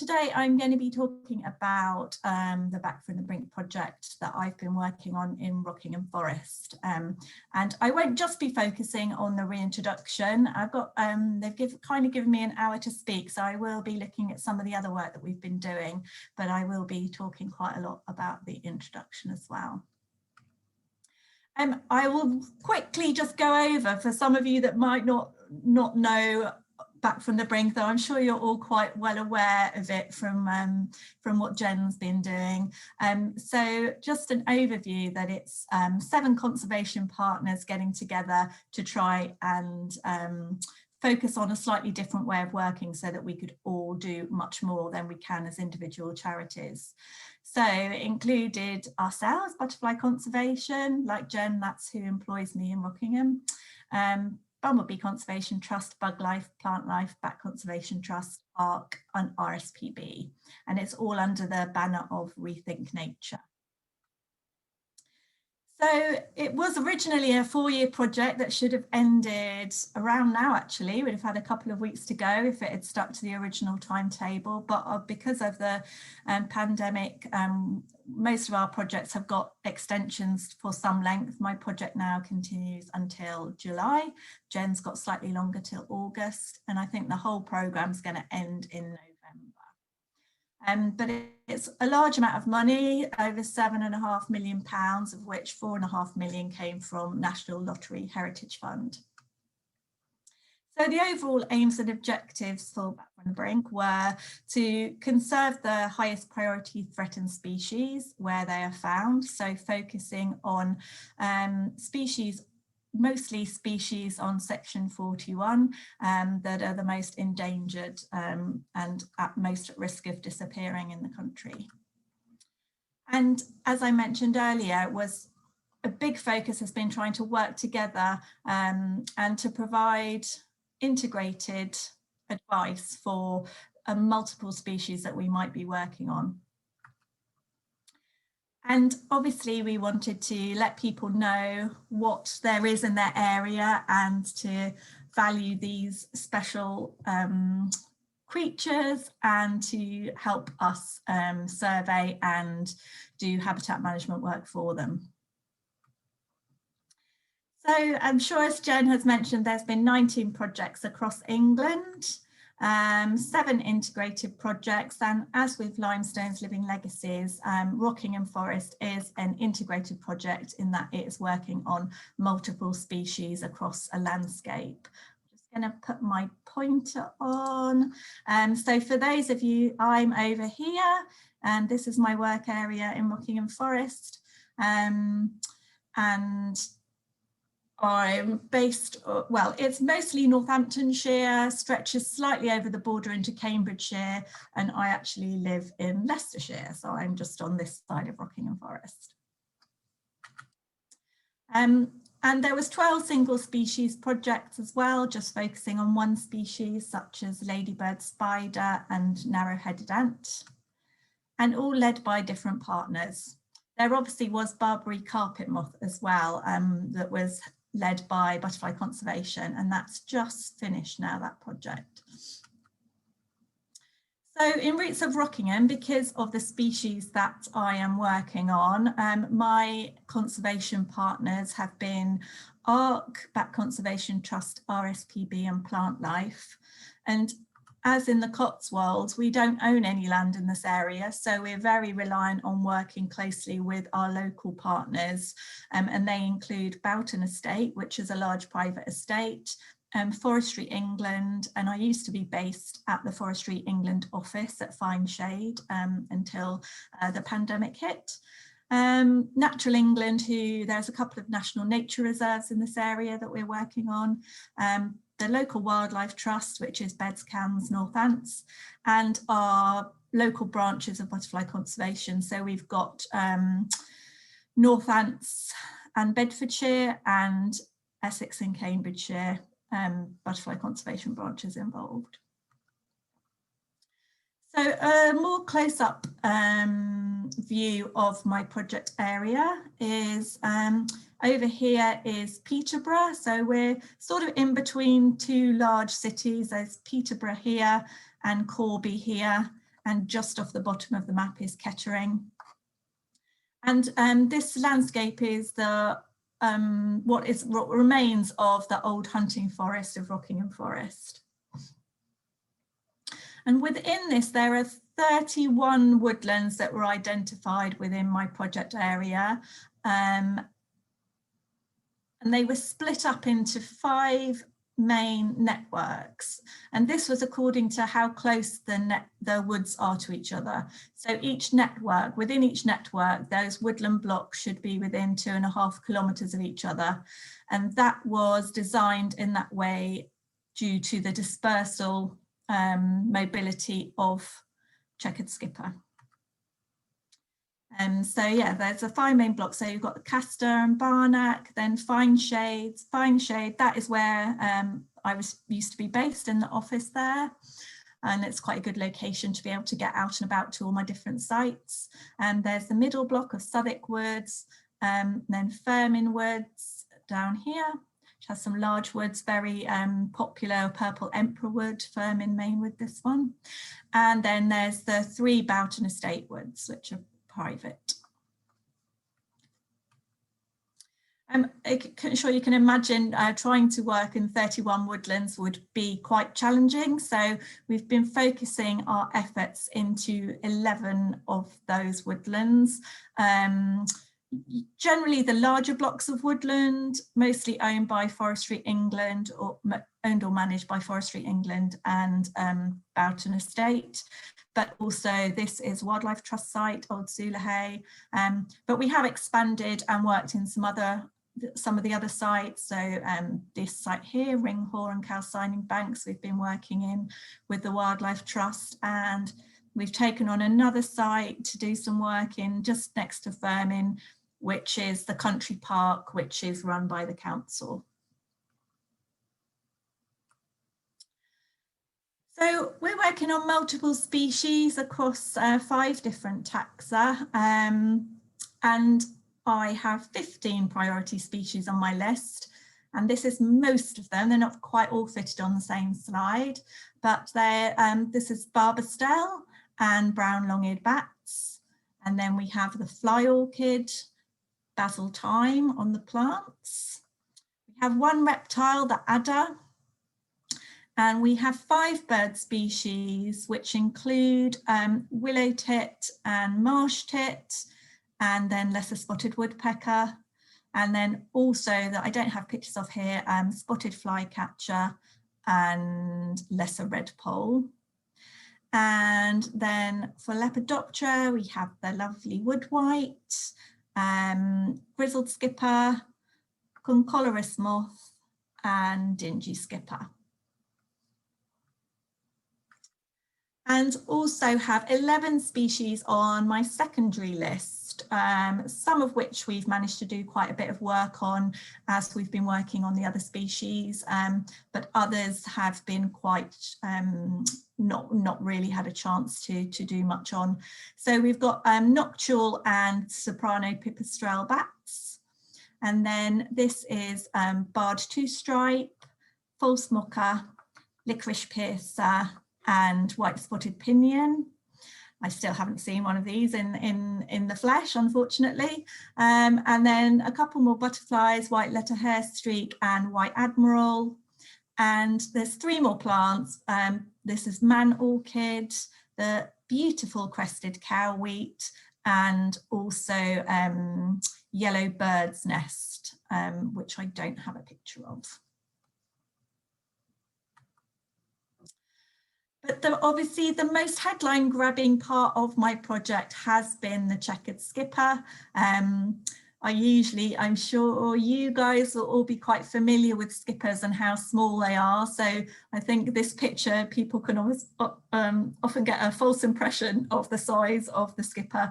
today I'm going to be talking about the Back from the Brink project that I've been working on in Rockingham Forest, and I won't just be focusing on the reintroduction. I've got they've kind of given me an hour to speak, so I will be looking at some of the other work that we've been doing, but I will be talking quite a lot about the introduction as well. I will quickly just go over, for some of you that might not know Back from the Brink, though I'm sure you're all quite well aware of it from what Jen's been doing. So just an overview that it's 7 conservation partners getting together to try and focus on a slightly different way of working so that we could all do much more than we can as individual charities. So it included ourselves, Butterfly Conservation, like Jen, that's who employs me in Rockingham, Bumblebee Conservation Trust, Bug Life, Plant Life, Bat Conservation Trust, ARC and RSPB. And it's all under the banner of Rethink Nature. So it was originally a 4-year project that should have ended around now, actually. We'd have had a couple of weeks to go if it had stuck to the original timetable, but because of the pandemic, most of our projects have got extensions for some length. My project now continues until July. Jen's got slightly longer till August, and I think the whole programme's going to end in November. But it's a large amount of money, over £7.5 million, of which £4.5 million came from National Lottery Heritage Fund. So the overall aims and objectives for Back from the Brink were to conserve the highest priority threatened species where they are found, so focusing on species, mostly species on section 41 that are the most endangered and at most at risk of disappearing in the country. And as I mentioned earlier, it was a big focus has been trying to work together and to provide integrated advice for multiple species that we might be working on. And obviously we wanted to let people know what there is in their area and to value these special creatures and to help us survey and do habitat management work for them. So I'm sure, as Jen has mentioned, there's been 19 projects across England. 7 integrated projects, and as with Limestone's Living Legacies, Rockingham Forest is an integrated project in that it is working on multiple species across a landscape. I'm just going to put my pointer on. So for those of you, I'm over here and this is my work area in Rockingham Forest, and I'm based, well, it's mostly Northamptonshire, stretches slightly over the border into Cambridgeshire, and I actually live in Leicestershire, so I'm just on this side of Rockingham Forest. And there was 12 single species projects as well, just focusing on one species such as ladybird spider and narrow-headed ant, and all led by different partners. There obviously was Barbary carpet moth as well, that was led by Butterfly Conservation, and that's just finished now, that project. So in Roots of Rockingham, because of the species that I am working on, my conservation partners have been ARC, Bat Conservation Trust, RSPB and Plant Life. And as in the Cotswolds, we don't own any land in this area, so we're very reliant on working closely with our local partners, and they include Boughton Estate, which is a large private estate, Forestry England, and I used to be based at the Forestry England office at Fine Shade until the pandemic hit. Natural England, who there's a couple of national nature reserves in this area that we're working on, the local wildlife trust, which is Beds, Cans, Northants, and our local branches of Butterfly Conservation. So we've got Northants and Bedfordshire and Essex and Cambridgeshire Butterfly Conservation branches involved. So a more close-up view of my project area is over here is Peterborough. So we're sort of in between 2 large cities. There's Peterborough here and Corby here. and just off the bottom of the map is Kettering. And this landscape is the what remains of the old hunting forest of Rockingham Forest. And within this, there are 31 woodlands that were identified within my project area. And they were split up into 5 main networks. And this was according to how close the woods are to each other. So each network, within each network, those woodland blocks should be within 2.5 kilometres of each other. And that was designed in that way due to the dispersal mobility of Chequered Skipper. So yeah, there's a 5 main blocks. So you've got the Castor and Barnack, then Fine Shade. Fine Shade, that is where I used to be based in the office there. And it's quite a good location to be able to get out and about to all my different sites. And there's the middle block of Southwick Woods, then Firmin Woods down here, which has some large woods, very popular purple emperor wood, Firmin main wood, this one. And then there's the 3 Boughton Estate woods, which are private. I'm sure you can imagine trying to work in 31 woodlands would be quite challenging. So we've been focusing our efforts into 11 of those woodlands. Generally the larger blocks of woodland, mostly owned by Forestry England, or owned or managed by Forestry England and Boughton Estate. But also this is Wildlife Trust site, Old Sulahay. But we have expanded and worked in some of the other sites. So this site here, Ringhor and Calcining Banks, we've been working in with the Wildlife Trust, and we've taken on another site to do some work in just next to Firmin, which is the country park, which is run by the council. So we're working on multiple species across 5 different taxa, and I have 15 priority species on my list, and this is most of them. They're not quite all fitted on the same slide, but this is Barbastelle and brown long-eared bats, and then we have the fly orchid, basil thyme on the plants. We have 1 reptile, the adder. And we have 5 bird species, which include willow tit and marsh tit, and then lesser spotted woodpecker. And then also that I don't have pictures of here, spotted flycatcher and lesser redpoll. And then for Lepidoptera, we have the lovely woodwhite, grizzled skipper, concolorous moth, and dingy skipper. And also have 11 species on my secondary list, some of which we've managed to do quite a bit of work on as we've been working on the other species, but others have been quite not really had a chance to do much on. So we've got nocturnal and soprano pipistrelle bats, and then this is barred two-stripe, false mocha, licorice piercer, and white spotted pinion. I still haven't seen one of these in the flesh, unfortunately. And then a couple more butterflies, white letter hair streak and white admiral. And there's 3 more plants. This is man orchid, the beautiful crested cowwheat, and also yellow bird's nest, which I don't have a picture of. But obviously the most headline grabbing part of my project has been the Chequered Skipper. I'm sure you guys will all be quite familiar with skippers and how small they are. So I think this picture, people can always often get a false impression of the size of the skipper.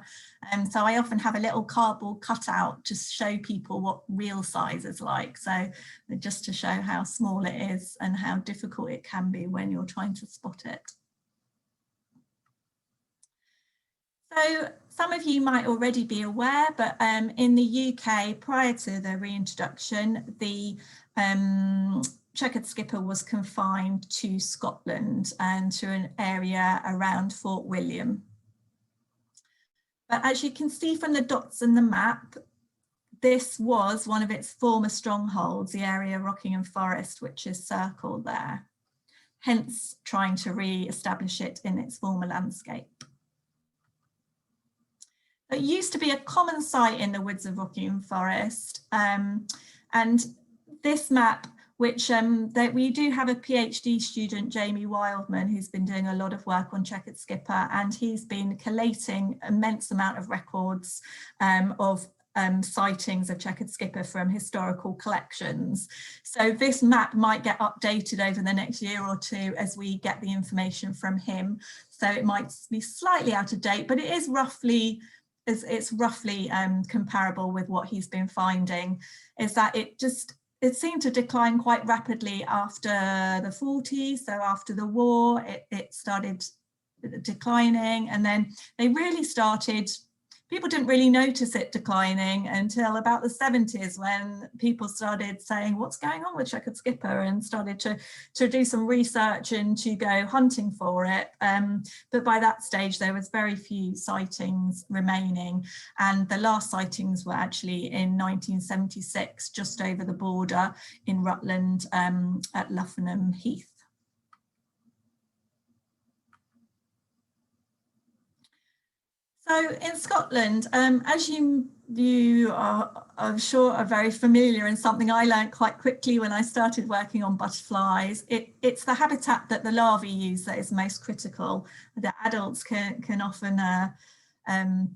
So I often have a little cardboard cutout to show people what real size is like. So just to show how small it is and how difficult it can be when you're trying to spot it. So some of you might already be aware, but in the UK, prior to the reintroduction, the Checkered Skipper was confined to Scotland and to an area around Fort William. But as you can see from the dots in the map, this was one of its former strongholds, the area of Rockingham Forest, which is circled there, hence trying to re-establish it in its former landscape. It used to be a common site in the woods of Rockingham Forest, and this map, which we do have a PhD student, Jamie Wildman, who's been doing a lot of work on Checkered Skipper, and he's been collating immense amount of records of sightings of Checkered Skipper from historical collections. So this map might get updated over the next year or two as we get the information from him. So it might be slightly out of date, but it is roughly, it's roughly comparable with what he's been finding, is that it seemed to decline quite rapidly after the 40s. So after the war, it started declining, and then they really started, people didn't really notice it declining until about the 70s, when people started saying, what's going on with Checkered Skipper, and started to do some research and to go hunting for it. But by that stage, there was very few sightings remaining. And the last sightings were actually in 1976, just over the border in Rutland at Luffenham Heath. So in Scotland, as you are, I'm sure, are very familiar, and something I learned quite quickly when I started working on butterflies, it's the habitat that the larvae use that is most critical. The adults can often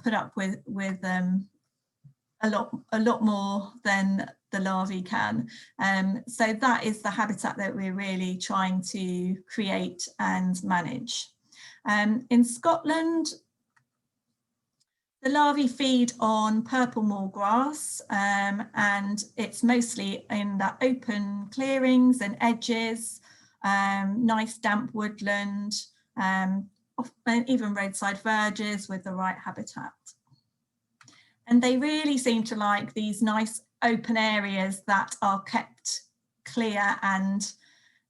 put up with a lot more than the larvae can. So that is the habitat that we're really trying to create and manage. In Scotland, the larvae feed on purple moor grass, and it's mostly in the open clearings and edges, nice damp woodland, and even roadside verges with the right habitat. And they really seem to like these nice open areas that are kept clear and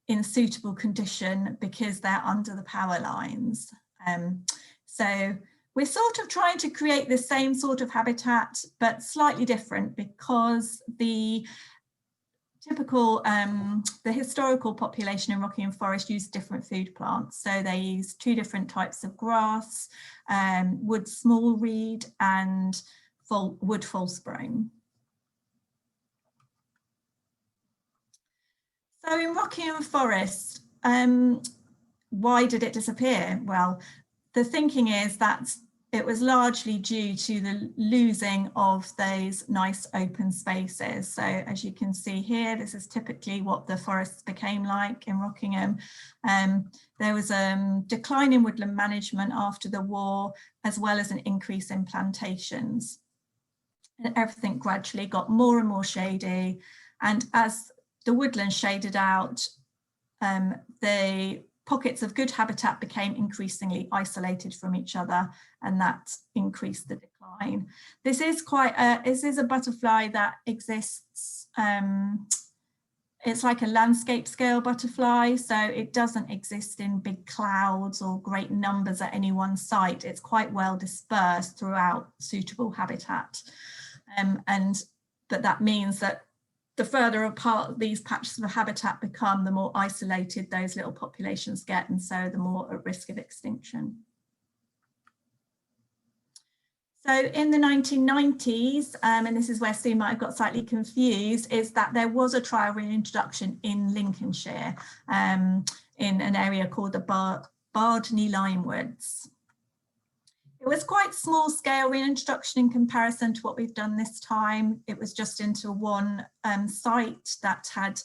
in suitable condition because they're under the power lines. So we're sort of trying to create the same sort of habitat, but slightly different, because the typical, the historical population in Rockingham Forest used different food plants. So they use 2 different types of grass, wood small reed and wood false-brome. So in Rockingham Forest, why did it disappear? Well, the thinking is that it was largely due to the losing of those nice open spaces. So as you can see here, this is typically what the forests became like in Rockingham. There was a decline in woodland management after the war, as well as an increase in plantations. And everything gradually got more and more shady. And as the woodland shaded out, the pockets of good habitat became increasingly isolated from each other, and that increased the decline. This is a butterfly that exists, it's like a landscape scale butterfly, so it doesn't exist in big clouds or great numbers at any one site. It's quite well dispersed throughout suitable habitat. But that means that the further apart these patches of habitat become, the more isolated those little populations get, and so the more at risk of extinction. So in the 1990s, and this is where Sue might have got slightly confused, is that there was a trial reintroduction in Lincolnshire, in an area called the Bardney Lime Woods. It was quite small scale reintroduction in comparison to what we've done this time. It was just into one site that had,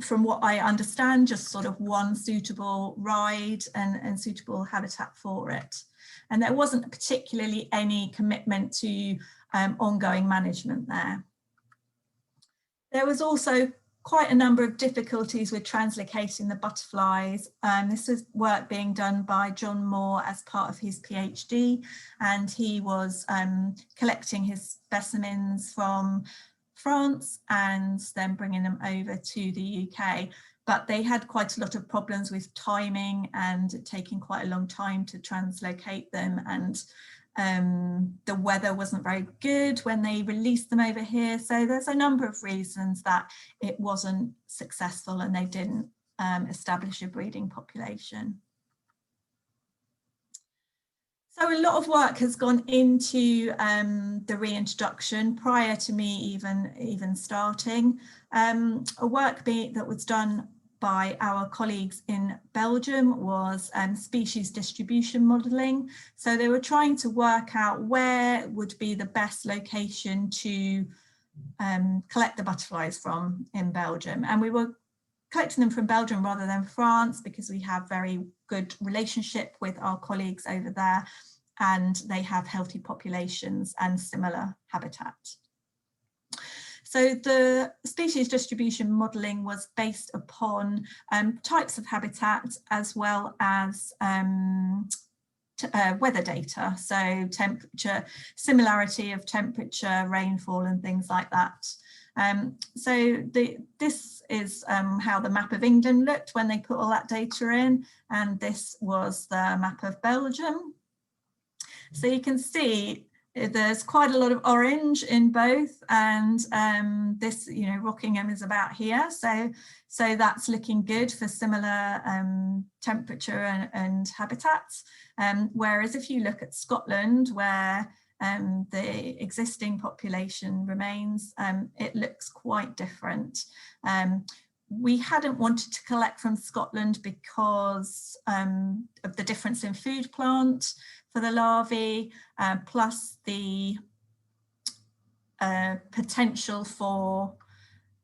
from what I understand, just sort of one suitable ride and suitable habitat for it. And there wasn't particularly any commitment to ongoing management there. There was also quite a number of difficulties with translocating the butterflies. This is work being done by John Moore as part of his PhD, and he was collecting his specimens from France and then bringing them over to the UK. But they had quite a lot of problems with timing and taking quite a long time to translocate them, and the weather wasn't very good when they released them over here. So there's a number of reasons that it wasn't successful and they didn't establish a breeding population. So a lot of work has gone into the reintroduction prior to me even starting. A work that was done by our colleagues in Belgium was species distribution modelling. So they were trying to work out where would be the best location to collect the butterflies from in Belgium. And we were collecting them from Belgium rather than France because we have very good relationship with our colleagues over there and they have healthy populations and similar habitat. So the species distribution modelling was based upon types of habitat as well as weather data, so temperature, similarity of temperature, rainfall and things like that. So this is how the map of England looked when they put all that data in, and this was the map of Belgium. So you can see there's quite a lot of orange in both, and this, you know, Rockingham is about here, so that's looking good for similar temperature and habitats. Whereas if you look at Scotland, where the existing population remains, it looks quite different. We hadn't wanted to collect from Scotland because of the difference in food plant for the larvae, plus the potential for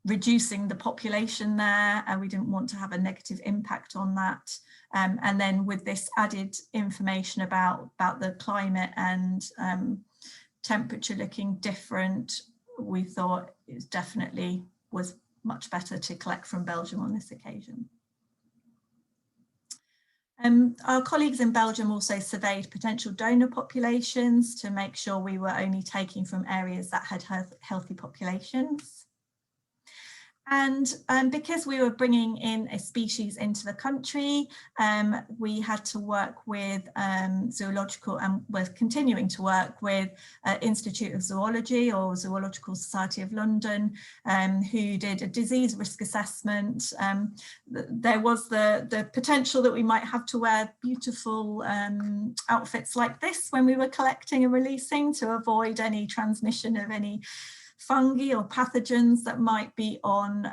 reducing the population there, and we didn't want to have a negative impact on that. And then with this added information about the climate and temperature looking different, we thought it definitely was much better to collect from Belgium on this occasion. Our colleagues in Belgium also surveyed potential donor populations to make sure we were only taking from areas that had healthy populations. And because we were bringing in a species into the country, we had to work with zoological, and we're continuing to work with Institute of Zoology or Zoological Society of London, who did a disease risk assessment. There was the potential that we might have to wear beautiful outfits like this when we were collecting and releasing to avoid any transmission of any fungi or pathogens that might be on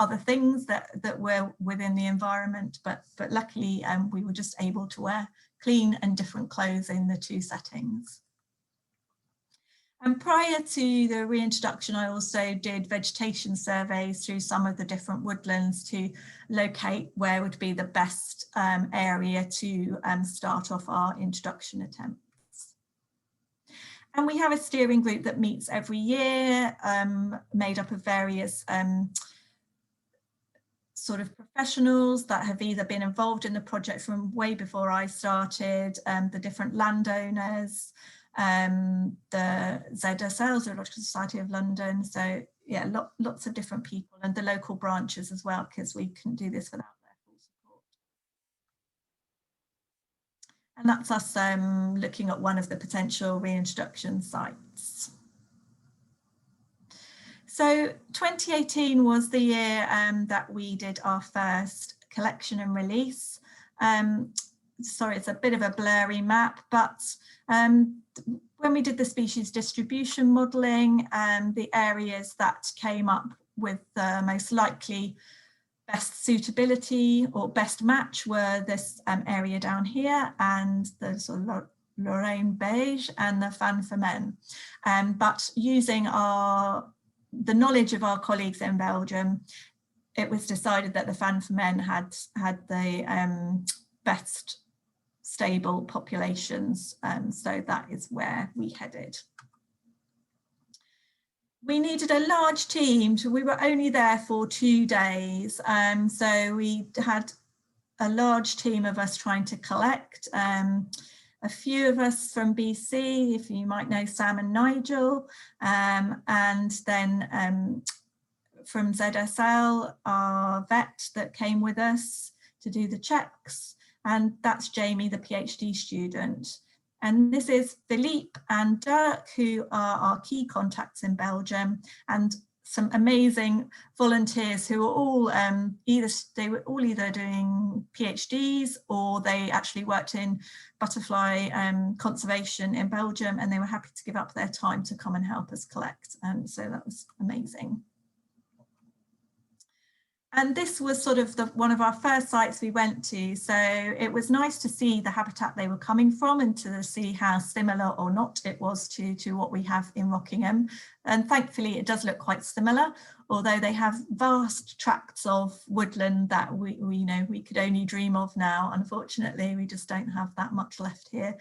other things that were within the environment, but luckily we were just able to wear clean and different clothes in the two settings. And prior to the reintroduction, I also did vegetation surveys through some of the different woodlands to locate where would be the best area to start off our introduction attempt. And we have a steering group that meets every year, made up of various sort of professionals that have either been involved in the project from way before I started, the different landowners, the ZSL, Zoological Society of London. So yeah, lots of different people, and the local branches as well, because we couldn't do this without their full support. And that's us looking at one of the potential reintroduction sites. So 2018 was the year that we did our first collection and release. Sorry, it's a bit of a blurry map, but when we did the species distribution modelling, the areas that came up with the most likely best suitability or best match were this area down here and the sort of Lorraine beige and the Fan for Men. But using the knowledge of our colleagues in Belgium, it was decided that the Fan for Men had the best stable populations, so that is where we headed. We needed a large team, so we were only there for 2 days, so we had a large team of us trying to collect. a few of us from BC, if you might know Sam and Nigel, and then from ZSL, our vet that came with us to do the checks, and that's Jamie, the PhD student. And this is Philippe and Dirk, who are our key contacts in Belgium, and some amazing volunteers who are all either doing PhDs, or they actually worked in butterfly conservation in Belgium, and they were happy to give up their time to come and help us collect. So that was amazing. And this was sort of one of our first sites we went to. So it was nice to see the habitat they were coming from and to see how similar or not it was to what we have in Rockingham. And thankfully it does look quite similar, although they have vast tracts of woodland that we could only dream of now. Unfortunately, we just don't have that much left here.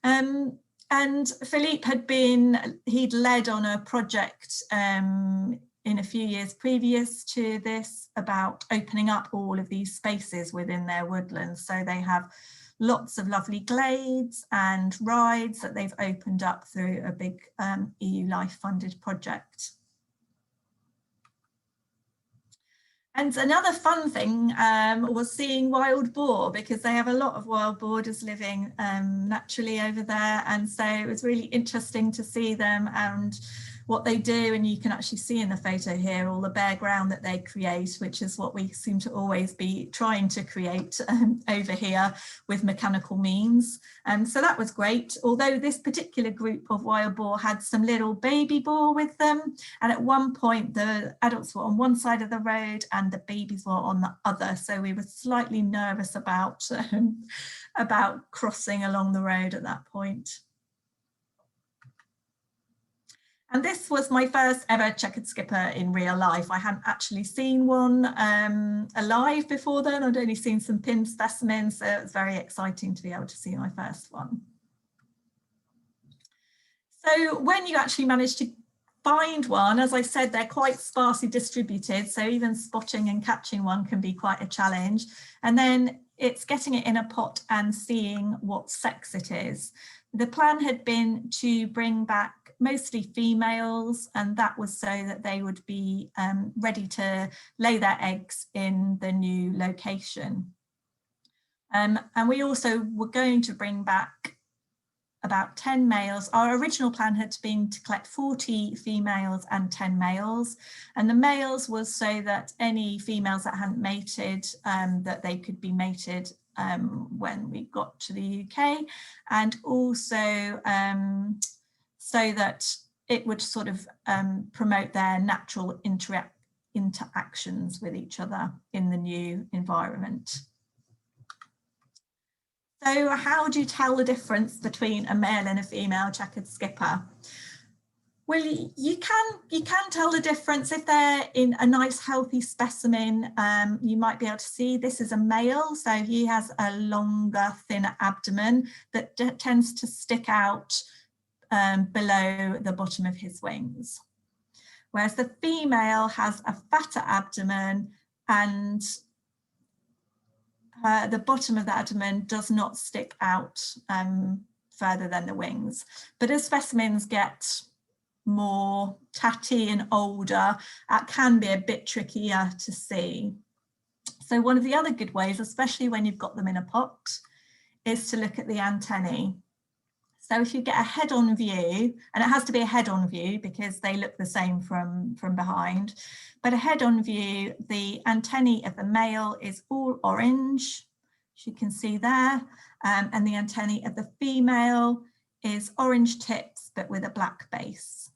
And Philippe he'd led on a project in a few years previous to this about opening up all of these spaces within their woodlands. So they have lots of lovely glades and rides that they've opened up through a big EU Life funded project. And another fun thing was seeing wild boar, because they have a lot of wild boarders living naturally over there. And so it was really interesting to see them and what they do. And you can actually see in the photo here all the bare ground that they create, which is what we seem to always be trying to create over here with mechanical means. So that was great, although this particular group of wild boar had some little baby boar with them. And at one point the adults were on one side of the road and the babies were on the other. So we were slightly nervous about crossing along the road at that point. And this was my first ever checkered skipper in real life. I hadn't actually seen one alive before then. I'd only seen some pinned specimens, so it was very exciting to be able to see my first one. So when you actually manage to find one, as I said, they're quite sparsely distributed, so even spotting and catching one can be quite a challenge. And then it's getting it in a pot and seeing what sex it is. The plan had been to bring back mostly females, and that was so that they would be ready to lay their eggs in the new location. And we also were going to bring back about 10 males. Our original plan had been to collect 40 females and 10 males. And the males was so that any females that hadn't mated, that they could be mated when we got to the UK, and also so that it would sort of promote their natural interactions with each other in the new environment. So how do you tell the difference between a male and a female checkered skipper? Well, you can tell the difference if they're in a nice healthy specimen. You might be able to see this is a male, so he has a longer, thinner abdomen that tends to stick out below the bottom of his wings, whereas the female has a fatter abdomen and the bottom of the abdomen does not stick out further than the wings. But as specimens get more tatty and older, it can be a bit trickier to see. So one of the other good ways, especially when you've got them in a pot, is to look at the antennae. So if you get a head-on view, and it has to be a head-on view because they look the same from behind, but a head-on view, the antennae of the male is all orange, as you can see there, and the antennae of the female is orange tips, but with a black base.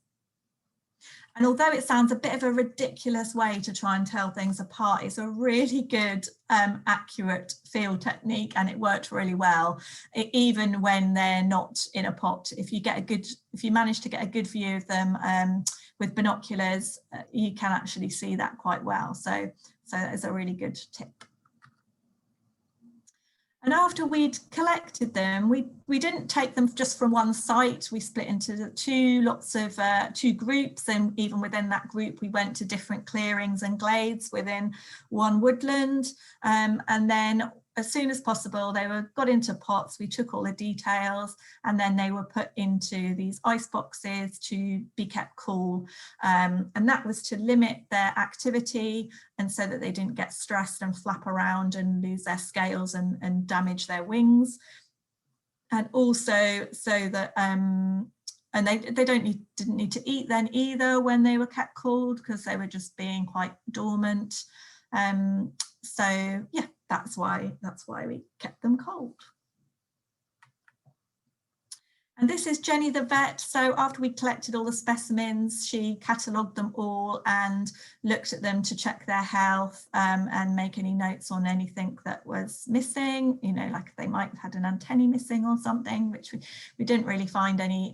And although it sounds a bit of a ridiculous way to try and tell things apart, it's a really good, accurate field technique, and it worked really well, even when they're not in a pot. If you manage to get a good view of them with binoculars, you can actually see that quite well. So that is a really good tip. And after we'd collected them, we didn't take them just from one site. We split into two groups, and even within that group, we went to different clearings and glades within one woodland. And then as soon as possible, they were got into pots. We took all the details, and then they were put into these ice boxes to be kept cool. And that was to limit their activity, and so that they didn't get stressed and flap around and lose their scales and damage their wings. And also so that and they didn't need to eat then either when they were kept cooled, because they were just being quite dormant. So yeah, that's why we kept them cold. And this is Jenny the vet. So after we collected all the specimens, she catalogued them all and looked at them to check their health, and make any notes on anything that was missing, you know, like they might have had an antennae missing or something, which we didn't really find any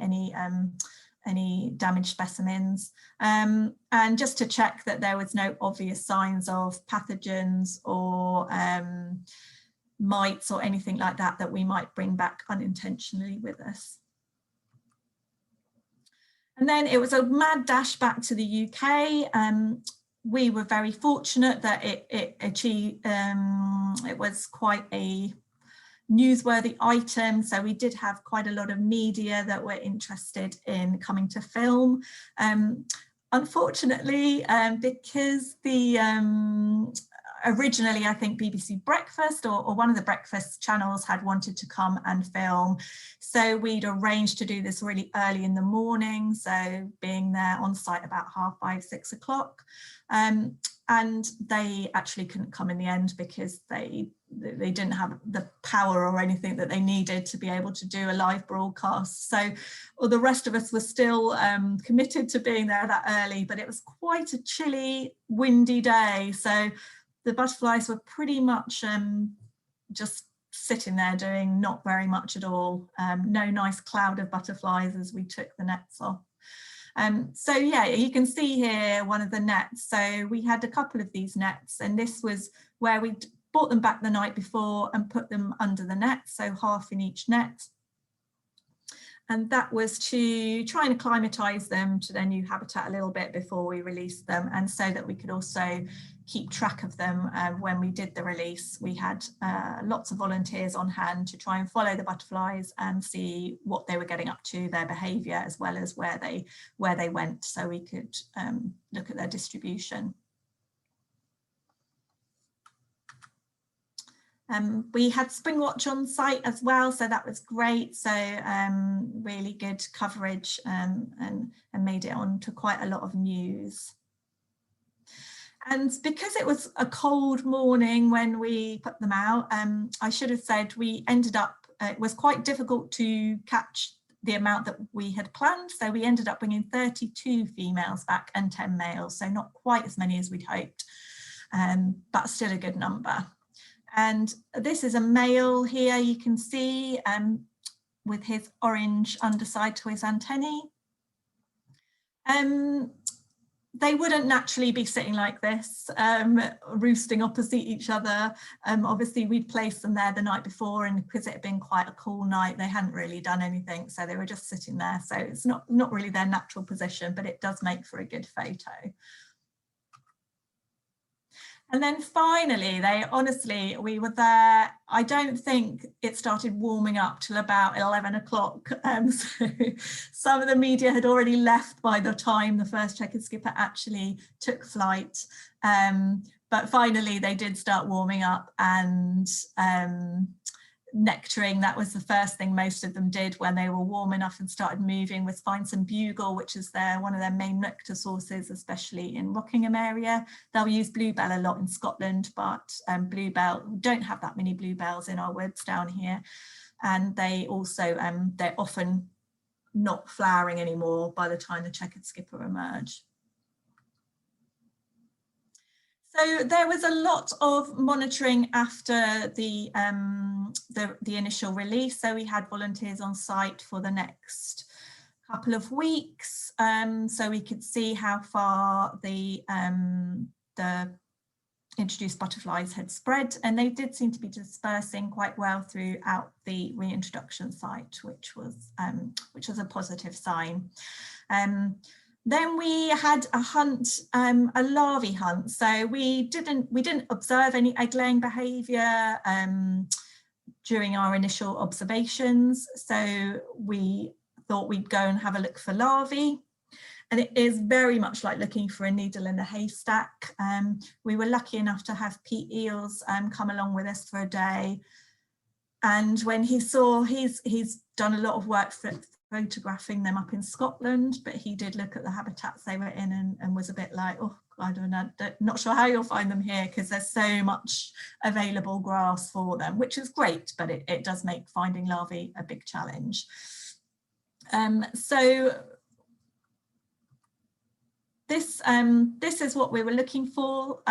damaged specimens. And just to check that there was no obvious signs of pathogens or mites or anything like that that we might bring back unintentionally with us. And then it was a mad dash back to the UK. We were very fortunate that it was quite a newsworthy item. So we did have quite a lot of media that were interested in coming to film. Unfortunately, because the originally, I think BBC Breakfast or one of the breakfast channels had wanted to come and film. So we'd arranged to do this really early in the morning. So being there on site about 5:30, 6 o'clock. And they actually couldn't come in the end because they didn't have the power or anything that they needed to be able to do a live broadcast. So the rest of us were still committed to being there that early, but it was quite a chilly, windy day. So the butterflies were pretty much just sitting there doing not very much at all. No nice cloud of butterflies as we took the nets off. So yeah, you can see here one of the nets. So we had a couple of these nets, and this was where we brought them back the night before and put them under the net, so half in each net. And that was to try and acclimatise them to their new habitat a little bit before we released them, and so that we could also keep track of them. When we did the release, we had lots of volunteers on hand to try and follow the butterflies and see what they were getting up to, their behaviour, as well as where they went, so we could look at their distribution. We had Spring Watch on site as well, so that was great. So really good coverage, and made it on to quite a lot of news. And because it was a cold morning when we put them out, I should have said we ended up, it was quite difficult to catch the amount that we had planned. So we ended up bringing 32 females back and 10 males. So not quite as many as we'd hoped, but still a good number. And this is a male here, you can see, with his orange underside to his antennae. They wouldn't naturally be sitting like this, roosting opposite each other. Obviously, we'd placed them there the night before, and because it had been quite a cool night, they hadn't really done anything, so they were just sitting there. So it's not really their natural position, but it does make for a good photo. And then finally, we were there, I don't think it started warming up till about 11 o'clock. So some of the media had already left by the time the first Checkered Skipper actually took flight. But finally, they did start warming up and nectaring. That was the first thing most of them did when they were warm enough and started moving, was find some bugle, which is one of their main nectar sources, especially in Rockingham area. They'll use bluebell a lot in Scotland, but bluebell, we don't have that many bluebells in our woods down here. And they also, they're often not flowering anymore by the time the Checkered Skipper emerge. So there was a lot of monitoring after the initial release. So we had volunteers on site for the next couple of weeks, so we could see how far the introduced butterflies had spread, and they did seem to be dispersing quite well throughout the reintroduction site, which was a positive sign. Then we had a hunt, a larvae hunt. So we didn't observe any egg-laying behaviour during our initial observations. So we thought we'd go and have a look for larvae. And it is very much like looking for a needle in a haystack. We were lucky enough to have Pete Eales come along with us for a day. And when he saw, he's done a lot of work for photographing them up in Scotland, but he did look at the habitats they were in and was a bit like, oh, I don't know, not sure how you'll find them here because there's so much available grass for them, which is great, but it does make finding larvae a big challenge. So this is what we were looking for.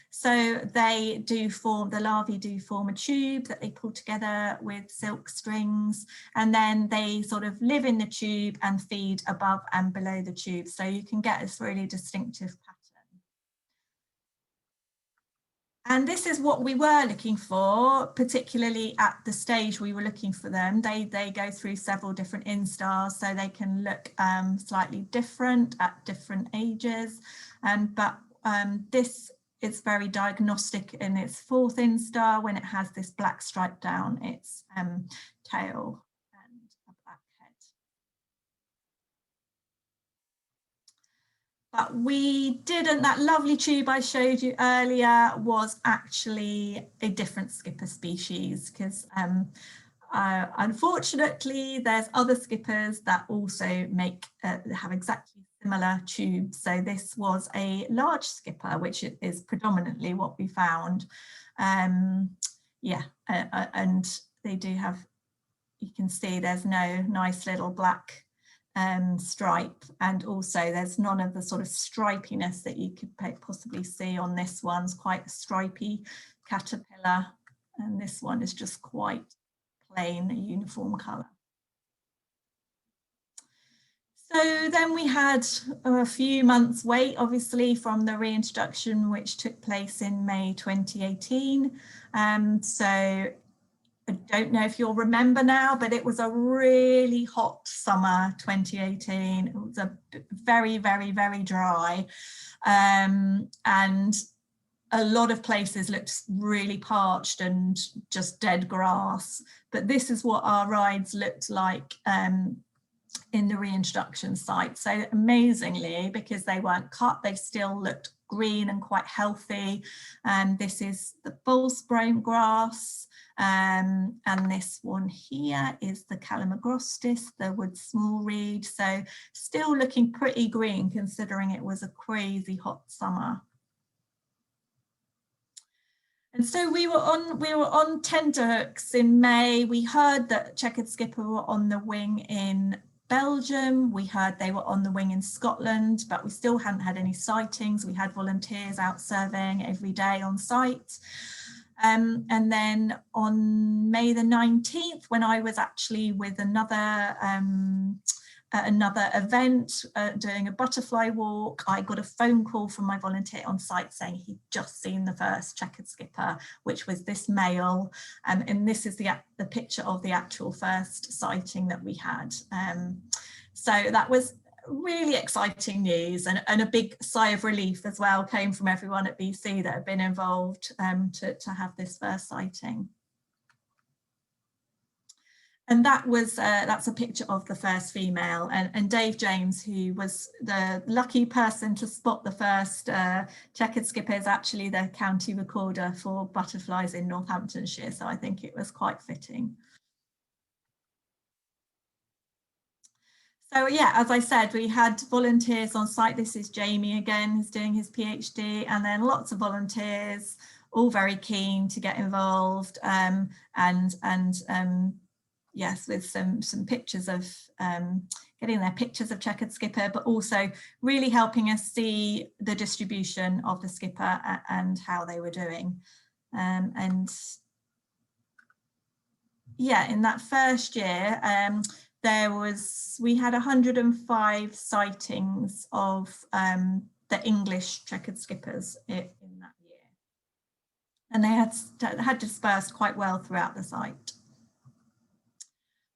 So the larvae do form a tube that they pull together with silk strings, and then they sort of live in the tube and feed above and below the tube. So you can get this really distinctive pattern. And this is what we were looking for, particularly at the stage we were looking for them. They go through several different instars, so they can look slightly different at different ages. But this is very diagnostic in its fourth instar when it has this black stripe down its tail and a black head. But we didn't, that lovely tube I showed you earlier was actually a different skipper species, because unfortunately there's other skippers that also have exactly similar tubes. So this was a large skipper, which is predominantly what we found. And they do have, you can see there's no nice little black stripe, and also there's none of the sort of stripiness that you could possibly see on this one's quite a stripy caterpillar, and this one is just quite plain, a uniform colour. So then we had a few months wait, obviously, from the reintroduction, which took place in May 2018. So I don't know if you'll remember now, but it was a really hot summer 2018. It was a very, very, very dry. And a lot of places looked really parched and just dead grass. But this is what our rides looked like in the reintroduction site. So amazingly, because they weren't cut, they still looked green and quite healthy. And this is the false brome grass. And this one here is the Calamagrostis, the wood small reed. So still looking pretty green considering it was a crazy hot summer. And so we were on tenterhooks in May. We heard that Checkered Skipper were on the wing in Belgium. We heard they were on the wing in Scotland, but we still hadn't had any sightings. We had volunteers out surveying every day on site. And then on May the 19th, when I was actually with another event doing a butterfly walk, I got a phone call from my volunteer on site saying he'd just seen the first Checkered Skipper, which was this male. And this is the picture of the actual first sighting that we had. So that was really exciting news, and a big sigh of relief as well came from everyone at BC that had been involved to have this first sighting. And that's a picture of the first female, and Dave James, who was the lucky person to spot the first Checkered Skipper, is actually the county recorder for butterflies in Northamptonshire, so I think it was quite fitting. So yeah, as I said, we had volunteers on site. This is Jamie again, who's doing his PhD, and then lots of volunteers, all very keen to get involved, yes, with some pictures of getting their pictures of Checkered Skipper, but also really helping us see the distribution of the skipper and how they were doing. And yeah, in that first year, we had 105 sightings of the English Checkered Skippers in that year, and they had dispersed quite well throughout the site.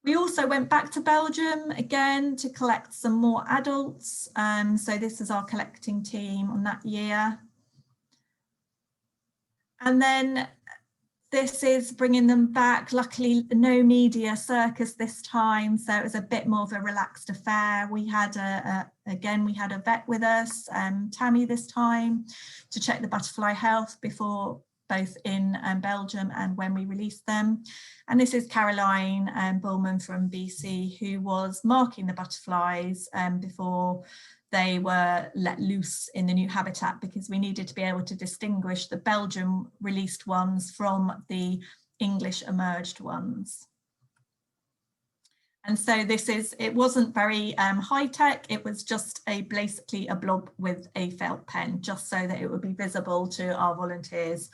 We also went back to Belgium again to collect some more adults. So this is our collecting team on that year. And then this is bringing them back. Luckily, no media circus this time, so it was a bit more of a relaxed affair. We had again, we had a vet with us, Tammy this time, to check the butterfly health before, both in Belgium and when we released them. And this is Caroline Bullman from BC, who was marking the butterflies before they were let loose in the new habitat, because we needed to be able to distinguish the Belgium released ones from the English emerged ones. And so this is, it wasn't very high tech, it was just basically a blob with a felt pen, just so that it would be visible to our volunteers.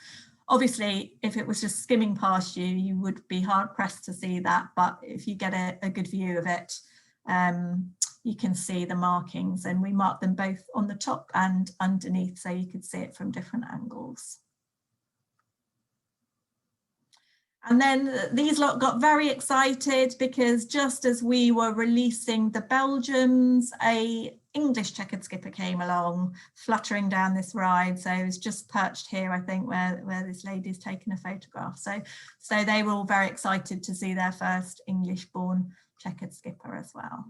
Obviously, if it was just skimming past you, you would be hard pressed to see that, but if you get a good view of it, you can see the markings, and we marked them both on the top and underneath, so you could see it from different angles. And then these lot got very excited, because just as we were releasing the Belgians, a English checkered skipper came along, fluttering down this ride. So it was just perched here, I think, where this lady's taken a photograph. So they were all very excited to see their first English-born checkered skipper as well.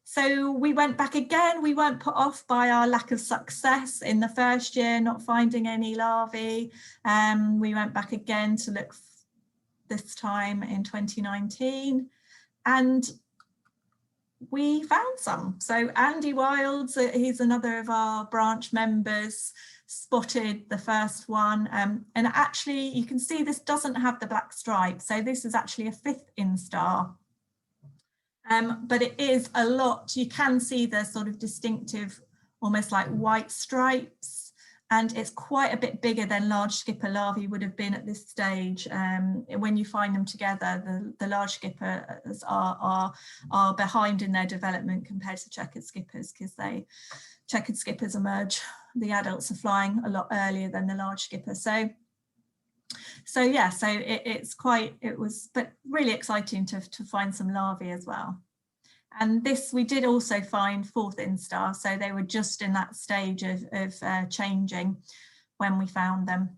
So we went back again. We weren't put off by our lack of success in the first year, not finding any larvae. We went back again to look this time in 2019, and we found some. So Andy Wilds, he's another of our branch members, spotted the first one. And actually, you can see this doesn't have the black stripe. So this is actually a 5th instar. But it is a lot. You can see the sort of distinctive, almost like white stripes, and it's quite a bit bigger than large skipper larvae would have been at this stage. When you find them together, the large skippers are behind in their development compared to checkered skippers, because checkered skippers emerge, the adults are flying a lot earlier than the large skipper. So yeah, so it was but really exciting to find some larvae as well. And this, we did also find 4th instar, so they were just in that stage of changing when we found them.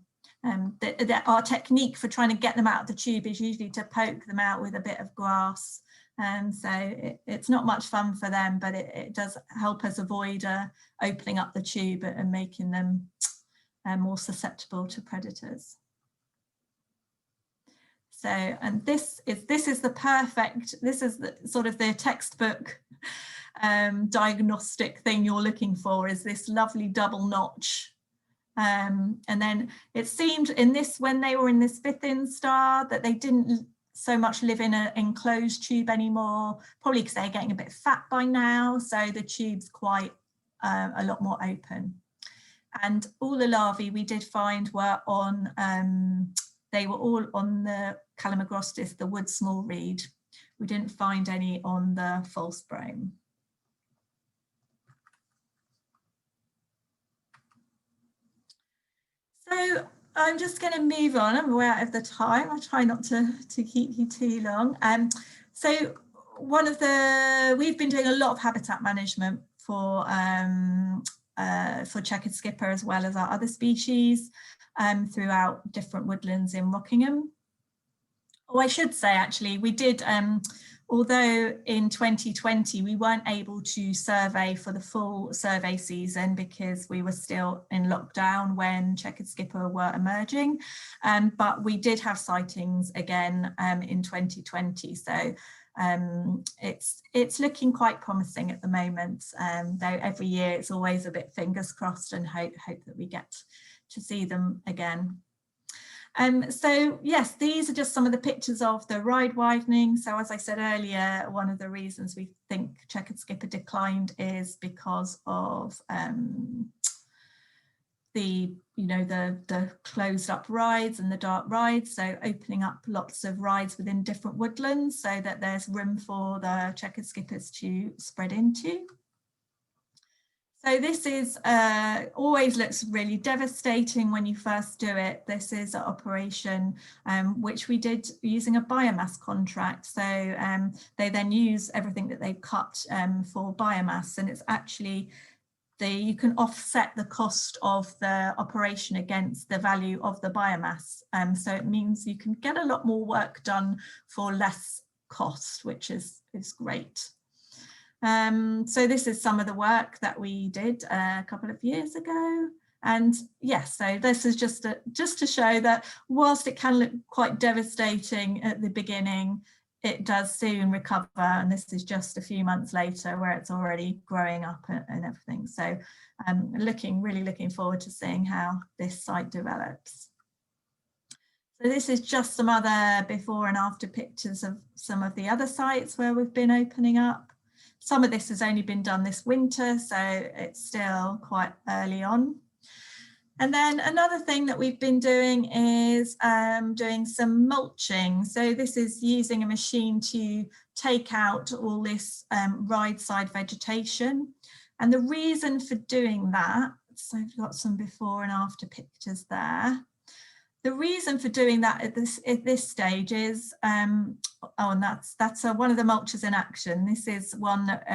Our technique for trying to get them out of the tube is usually to poke them out with a bit of grass, and so it's not much fun for them, but it does help us avoid opening up the tube and making them more susceptible to predators. So, and this is the perfect, this is the sort of the textbook diagnostic thing you're looking for, is this lovely double notch. And then it seemed in this, when they were in this 5th instar, that they didn't so much live in an enclosed tube anymore, probably because they're getting a bit fat by now. So the tube's quite a lot more open. And all the larvae we did find were on, they were all on the Calamagrostis, the wood small reed. We didn't find any on the false brome. So I'm just going to move on. I'm way out of the time. I'll try not to keep you too long. So we've been doing a lot of habitat management for checkered skipper, as well as our other species, throughout different woodlands in Rockingham. Oh, I should say, actually, we did, although in 2020 we weren't able to survey for the full survey season because we were still in lockdown when checkered skipper were emerging, but we did have sightings again in 2020. So it's looking quite promising at the moment, though every year it's always a bit fingers crossed and hope that we get to see them again. So yes, these are just some of the pictures of the ride widening. So as I said earlier, one of the reasons we think checkered skipper declined is because of the closed up rides and the dark rides, so opening up lots of rides within different woodlands so that there's room for the checkered skippers to spread into. So this is always looks really devastating when you first do it. This is an operation which we did using a biomass contract. So they then use everything that they've cut for biomass, and it's actually you can offset the cost of the operation against the value of the biomass. So it means you can get a lot more work done for less cost, which is great. So this is some of the work that we did a couple of years ago. And yes, so this is just to show that whilst it can look quite devastating at the beginning, it does soon recover. And this is just a few months later where it's already growing up and everything. So really looking forward to seeing how this site develops. So this is just some other before and after pictures of some of the other sites where we've been opening up. Some of this has only been done this winter, so it's still quite early on. And then another thing that we've been doing is doing some mulching. So this is using a machine to take out all this ride side vegetation. And the reason for doing that, so I've got some before and after pictures there. The reason for doing that at this stage is, and that's one of the mulchers in action. This is one that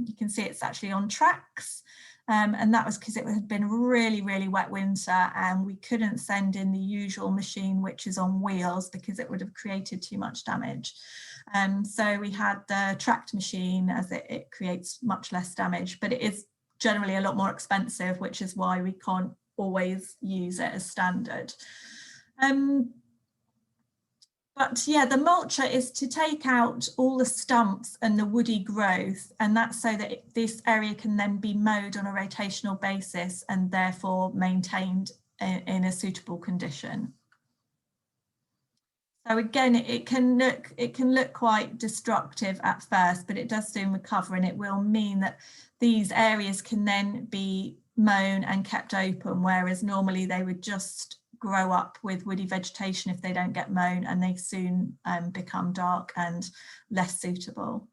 you can see it's actually on tracks. And that was because it had been a really wet winter and we couldn't send in the usual machine, which is on wheels, because it would have created too much damage. So we had the tracked machine, as it creates much less damage, but it is generally a lot more expensive, which is why we can't always use it as standard. But yeah, the mulcher is to take out all the stumps and the woody growth, and that's so that this area can then be mowed on a rotational basis and therefore maintained in a suitable condition. So again, it can look quite destructive at first, but it does soon recover, and it will mean that these areas can then be mown and kept open, whereas normally they would just grow up with woody vegetation if they don't get mown, and they soon become dark and less suitable.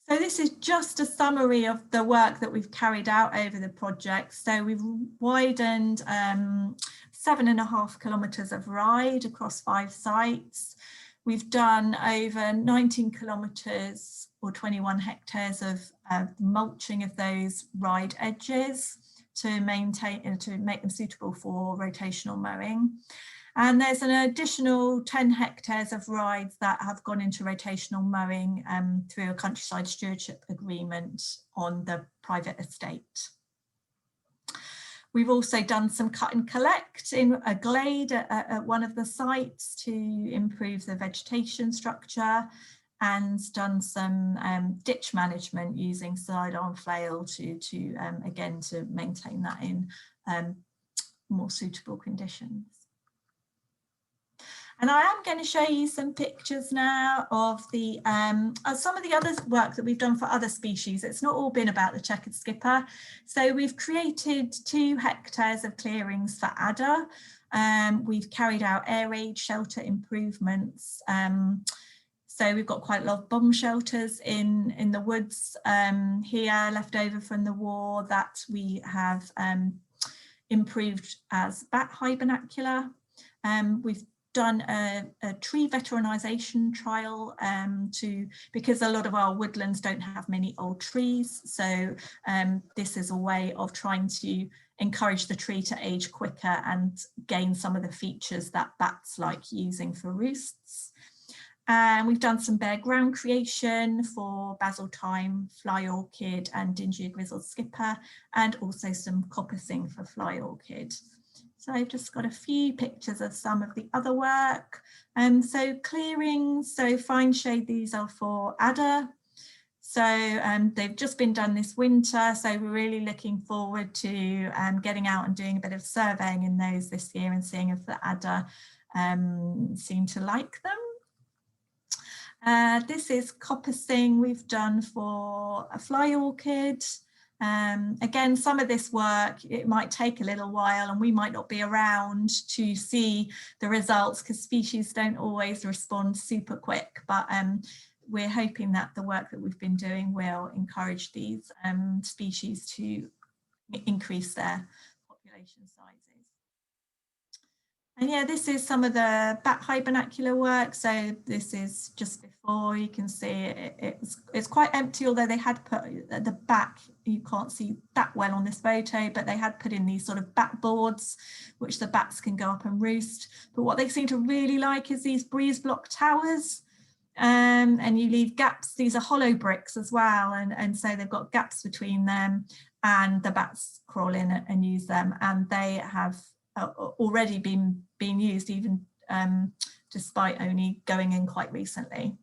So this is just a summary of the work that we've carried out over the project. So we've widened 7.5 kilometres of ride across 5 sites. We've done over 19 kilometres or 21 hectares of mulching of those ride edges to maintain, to make them suitable for rotational mowing. And there's an additional 10 hectares of rides that have gone into rotational mowing through a countryside stewardship agreement on the private estate. We've also done some cut and collect in a glade at one of the sites to improve the vegetation structure, and done some ditch management using side-arm flail to again to maintain that in more suitable conditions. And I am going to show you some pictures now of the some of the other work that we've done for other species. It's not all been about the checkered skipper. So we've created 2 hectares of clearings for adder. We've carried out air raid shelter improvements. So we've got quite a lot of bomb shelters in the woods here left over from the war that we have improved as bat hibernacular. We've done a tree veteranization trial because a lot of our woodlands don't have many old trees. So this is a way of trying to encourage the tree to age quicker and gain some of the features that bats like using for roosts. And we've done some bare ground creation for basil thyme, fly orchid and dingy grizzled skipper, and also some coppicing for fly orchid. So I've just got a few pictures of some of the other work. So clearings, so fine shade, these are for adder. So they've just been done this winter, so we're really looking forward to getting out and doing a bit of surveying in those this year and seeing if the adder seem to like them. This is coppicing we've done for a fly orchid. Again, some of this work, it might take a little while and we might not be around to see the results because species don't always respond super quick, but we're hoping that the work that we've been doing will encourage these species to increase their population sizes. And yeah, this is some of the bat hibernacular work. So this is just before, you can see it's quite empty, although they had put at the back, you can't see that well on this photo, but they had put in these sort of bat boards, which the bats can go up and roost. But what they seem to really like is these breeze block towers. And you leave gaps, these are hollow bricks as well, and so they've got gaps between them, and the bats crawl in and use them, and they have already been used, even despite only going in quite recently.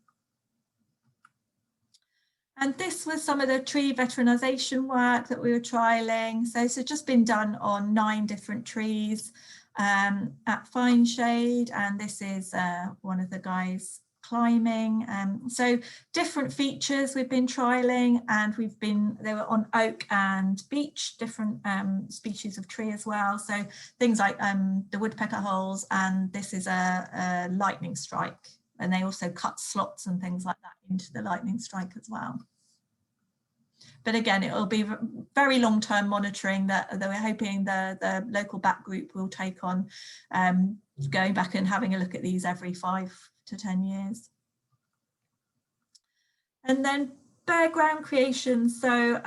And this was some of the tree veteranization work that we were trialling. So it's just been done on 9 different trees at fine shade, and this is one of the guys climbing. So different features we've been trialing, and they were on oak and beech, different species of tree as well. So things like the woodpecker holes, and this is a lightning strike, and they also cut slots and things like that into the lightning strike as well. But again, it will be very long-term monitoring that we're hoping the local bat group will take on, going back and having a look at these every 5 to 10 years. And then bare ground creation. So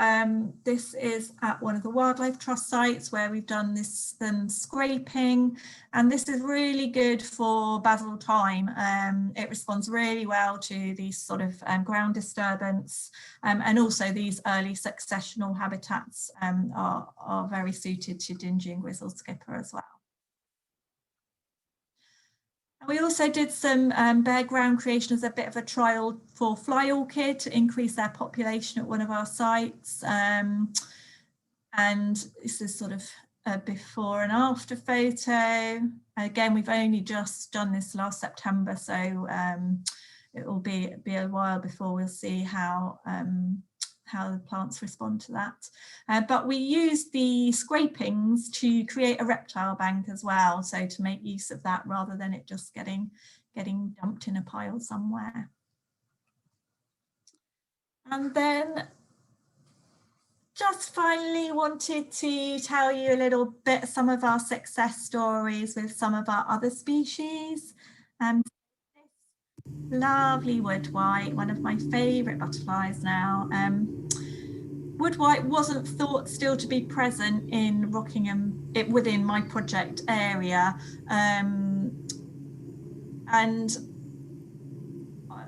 this is at one of the Wildlife Trust sites where we've done this scraping, and this is really good for basil thyme. It responds really well to these sort of ground disturbance, and also these early successional habitats are very suited to dingy and grizzled skipper as well. We also did some bare ground creation as a bit of a trial for fly orchid to increase their population at one of our sites. And this is sort of a before and after photo. Again, we've only just done this last September, so it will be a while before we'll see how the plants respond to that. But we used the scrapings to create a reptile bank as well, so to make use of that rather than it just getting dumped in a pile somewhere. And then just finally wanted to tell you a little bit some of our success stories with some of our other species. Lovely wood white, one of my favourite butterflies now. Wood white wasn't thought still to be present in Rockingham, within my project area, and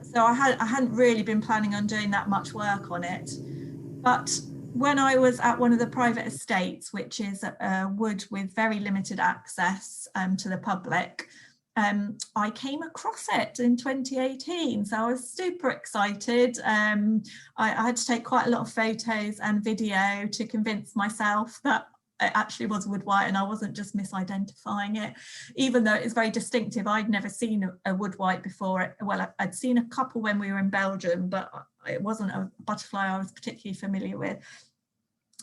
so I hadn't really been planning on doing that much work on it. But when I was at one of the private estates, which is a wood with very limited access to the public, I came across it in 2018, so I was super excited. I had to take quite a lot of photos and video to convince myself that it actually was wood white and I wasn't just misidentifying it, even though it is very distinctive. I'd never seen a wood white before. Well, I'd seen a couple when we were in Belgium, but it wasn't a butterfly I was particularly familiar with.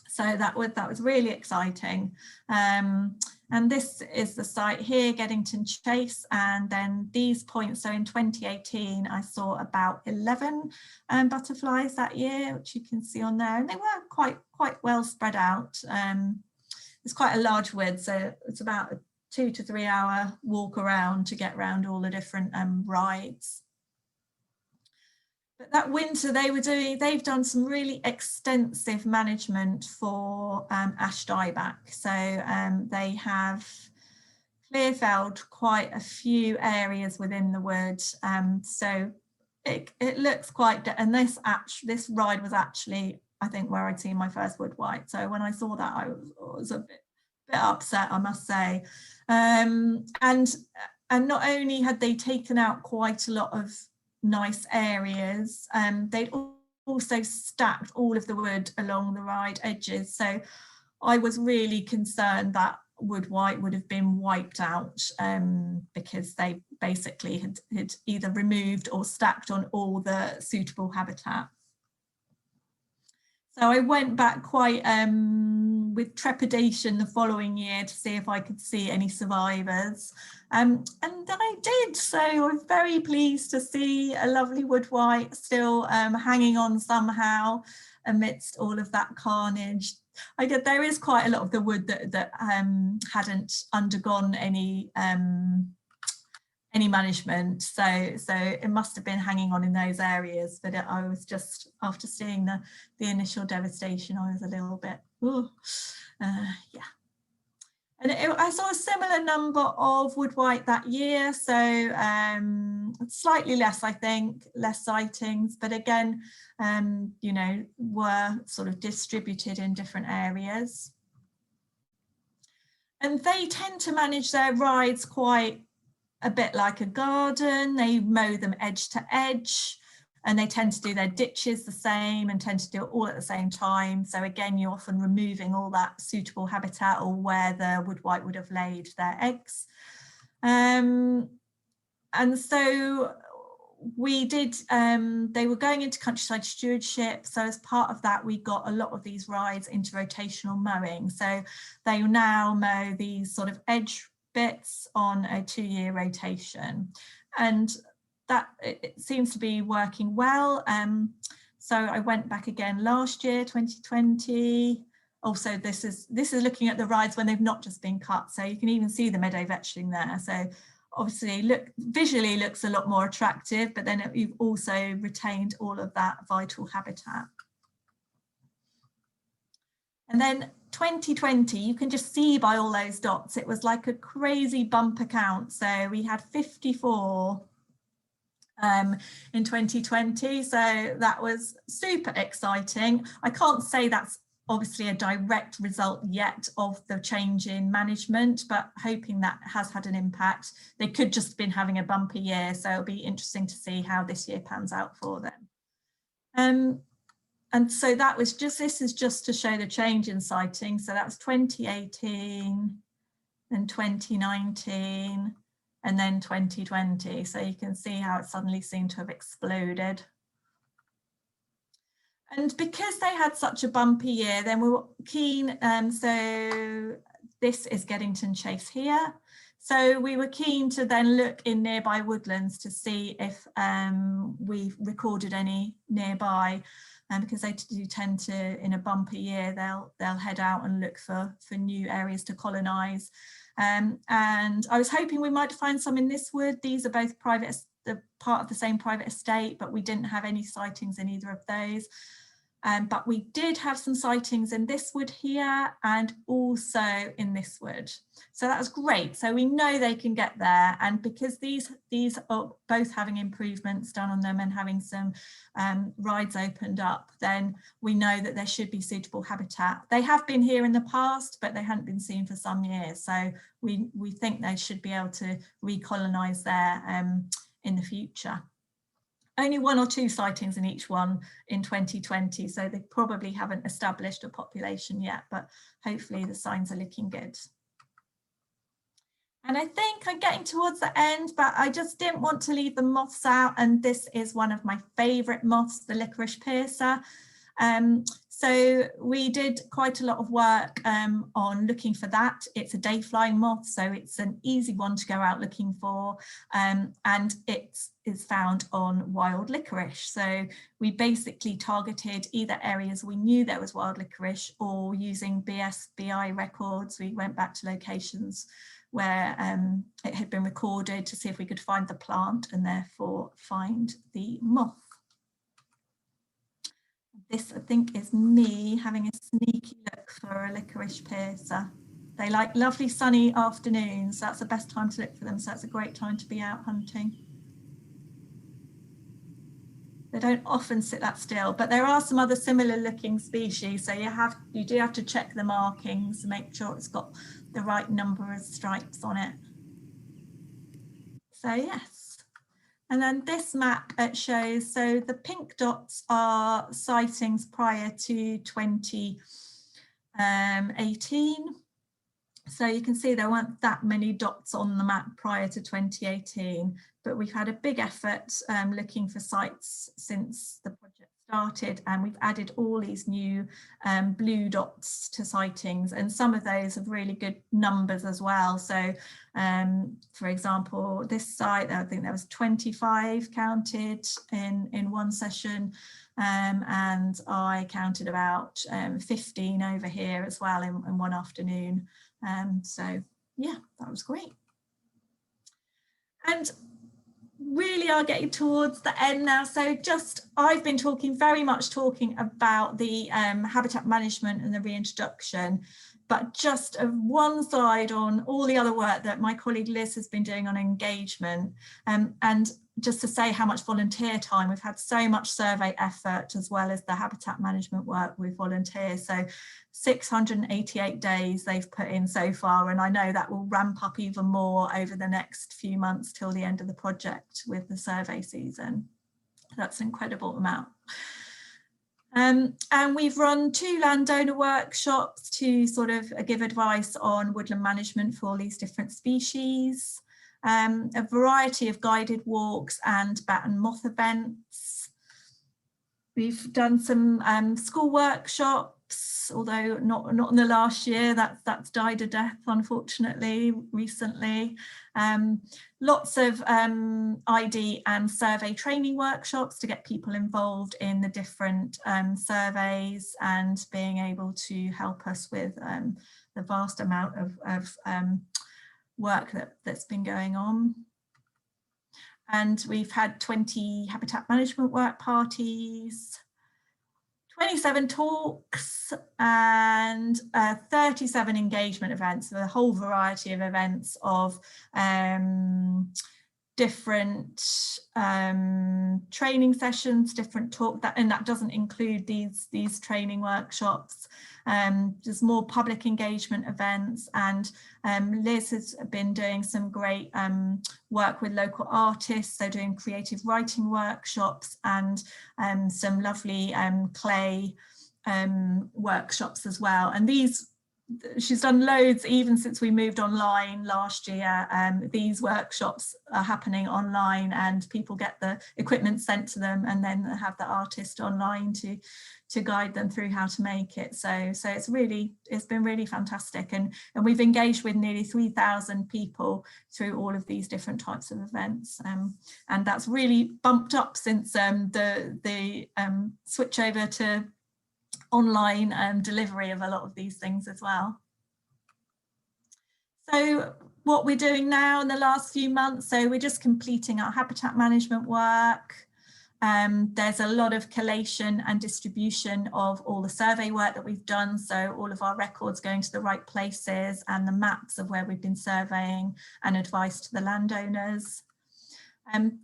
So that was really exciting. And this is the site here, Geddington Chase, and then these points. So in 2018, I saw about 11 butterflies that year, which you can see on there, and they were quite well spread out. It's quite a large wood, so it's about a 2 to 3 hour walk around to get around all the different rides. But that winter they've done some really extensive management for ash dieback. So they have clear felled quite a few areas within the wood. So it looks quite, and this ride was actually, I think, where I'd seen my first wood white. So when I saw that, I was a bit upset, I must say. And not only had they taken out quite a lot of nice areas, they'd also stacked all of the wood along the ride edges. So I was really concerned that wood white would have been wiped out because they basically had either removed or stacked on all the suitable habitat. So I went back quite with trepidation the following year to see if I could see any survivors. And I did, so I was very pleased to see a lovely wood white still hanging on somehow amidst all of that carnage. There is quite a lot of the wood that hadn't undergone any management, so it must have been hanging on in those areas, but I was just, after seeing the initial devastation, I was a little bit yeah. And I saw a similar number of wood white that year, so slightly less, I think, less sightings, but again, you know, were sort of distributed in different areas. And they tend to manage their rides quite a bit like a garden. They mow them edge to edge, and they tend to do their ditches the same and tend to do it all at the same time. So again, you're often removing all that suitable habitat or where the wood white would have laid their eggs. And so we did, they were going into countryside stewardship. So as part of that, we got a lot of these rides into rotational mowing. So they now mow these sort of edge bits on a 2-year rotation, and that it seems to be working well. So I went back again last year, 2020. Also, this is looking at the rides when they've not just been cut, so you can even see the meadow vetching there. So obviously visually looks a lot more attractive, but then you've also retained all of that vital habitat. And then 2020, you can just see by all those dots, it was like a crazy bumper count. So we had 54 in 2020. So that was super exciting. I can't say that's obviously a direct result yet of the change in management, but hoping that has had an impact. They could just have been having a bumper year. So it'll be interesting to see how this year pans out for them. And so that was just, this is just to show the change in sightings. So that's 2018, then 2019, and then 2020. So you can see how it suddenly seemed to have exploded. And because they had such a bumpy year, then we were keen, so this is Geddington Chase here. So we were keen to then look in nearby woodlands to see if we've recorded any nearby. Because they do tend to, in a bumper year, they'll head out and look for new areas to colonise. And I was hoping we might find some in this wood. These are both private, the part of the same private estate, but we didn't have any sightings in either of those. But we did have some sightings in this wood here and also in this wood. So that was great. So we know they can get there. And because these are both having improvements done on them and having some rides opened up, then we know that there should be suitable habitat. They have been here in the past, but they hadn't been seen for some years. So we think they should be able to recolonise there in the future. Only 1 or 2 sightings in each one in 2020, so they probably haven't established a population yet, but hopefully the signs are looking good. And I think I'm getting towards the end, but I just didn't want to leave the moths out, and this is one of my favourite moths, the Licorice Piercer. So we did quite a lot of work on looking for that. It's a day flying moth, so it's an easy one to go out looking for, and it is found on wild licorice. So we basically targeted either areas we knew there was wild licorice, or using BSBI records, we went back to locations where it had been recorded to see if we could find the plant and therefore find the moth. This, I think, is me having a sneaky look for a Licorice Piercer. They like lovely sunny afternoons. So that's the best time to look for them. So that's a great time to be out hunting. They don't often sit that still, but there are some other similar looking species. So you do have to check the markings to make sure it's got the right number of stripes on it. So yes. And then this map, it shows, so the pink dots are sightings prior to 2018. So you can see there weren't that many dots on the map prior to 2018, but we've had a big effort looking for sites since the project started, and we've added all these new blue dots to sightings, and some of those have really good numbers as well. So for example, this site, I think there was 25 counted in one session, and I counted about 15 over here as well in one afternoon. So yeah, that was great. And really are getting towards the end now. So I've been very much talking about the habitat management and the reintroduction, but just one side on all the other work that my colleague Liz has been doing on engagement. And just to say how much volunteer time, we've had so much survey effort as well as the habitat management work with volunteers. So 688 days they've put in so far, and I know that will ramp up even more over the next few months till the end of the project with the survey season. That's an incredible amount. And we've run 2 landowner workshops to sort of give advice on woodland management for all these different species. A variety of guided walks and bat and moth events. We've done some school workshops, although not in the last year. That's died a death, unfortunately, recently. Lots of ID and survey training workshops to get people involved in the different surveys and being able to help us with the vast amount of work that's been going on. And we've had 20 habitat management work parties, 27 talks, and 37 engagement events, so a whole variety of events of different training sessions, different talk, and that doesn't include these training workshops. There's more public engagement events, and Liz has been doing some great work with local artists, so doing creative writing workshops and some lovely clay workshops as well. And she's done loads even since we moved online last year. These workshops are happening online, and people get the equipment sent to them, and then have the artist online to guide them through how to make it. So it's been really fantastic, and we've engaged with nearly 3,000 people through all of these different types of events, and that's really bumped up since the switch over to online delivery of a lot of these things as well. So what we're doing now in the last few months, so we're just completing our habitat management work. There's a lot of collation and distribution of all the survey work that we've done, so all of our records going to the right places, and the maps of where we've been surveying, and advice to the landowners.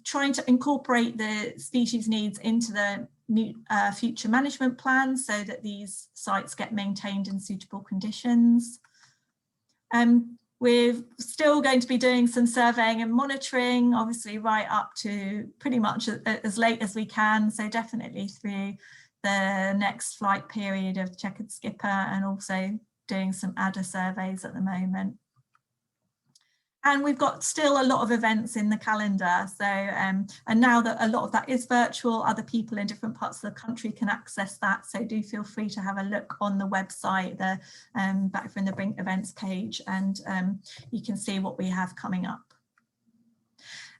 Trying to incorporate the species needs into the future management plans so that these sites get maintained in suitable conditions. We're still going to be doing some surveying and monitoring, obviously right up to pretty much as late as we can, so definitely through the next flight period of Chequered Skipper, and also doing some adder surveys at the moment. And we've got still a lot of events in the calendar. So, and now that a lot of that is virtual, other people in different parts of the country can access that. So do feel free to have a look on the website, the Back from the Brink events page, and you can see what we have coming up.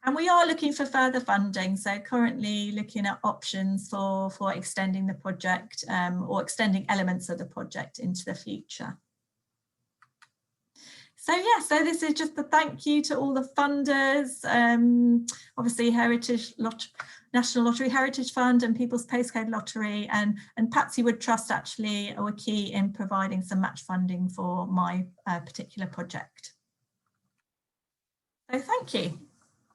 And we are looking for further funding. So currently looking at options for extending the project or extending elements of the project into the future. So yeah, so this is just a thank you to all the funders, obviously National Lottery Heritage Fund and People's Postcode Lottery, and Patsy Wood Trust actually were key in providing some match funding for my particular project. So thank you.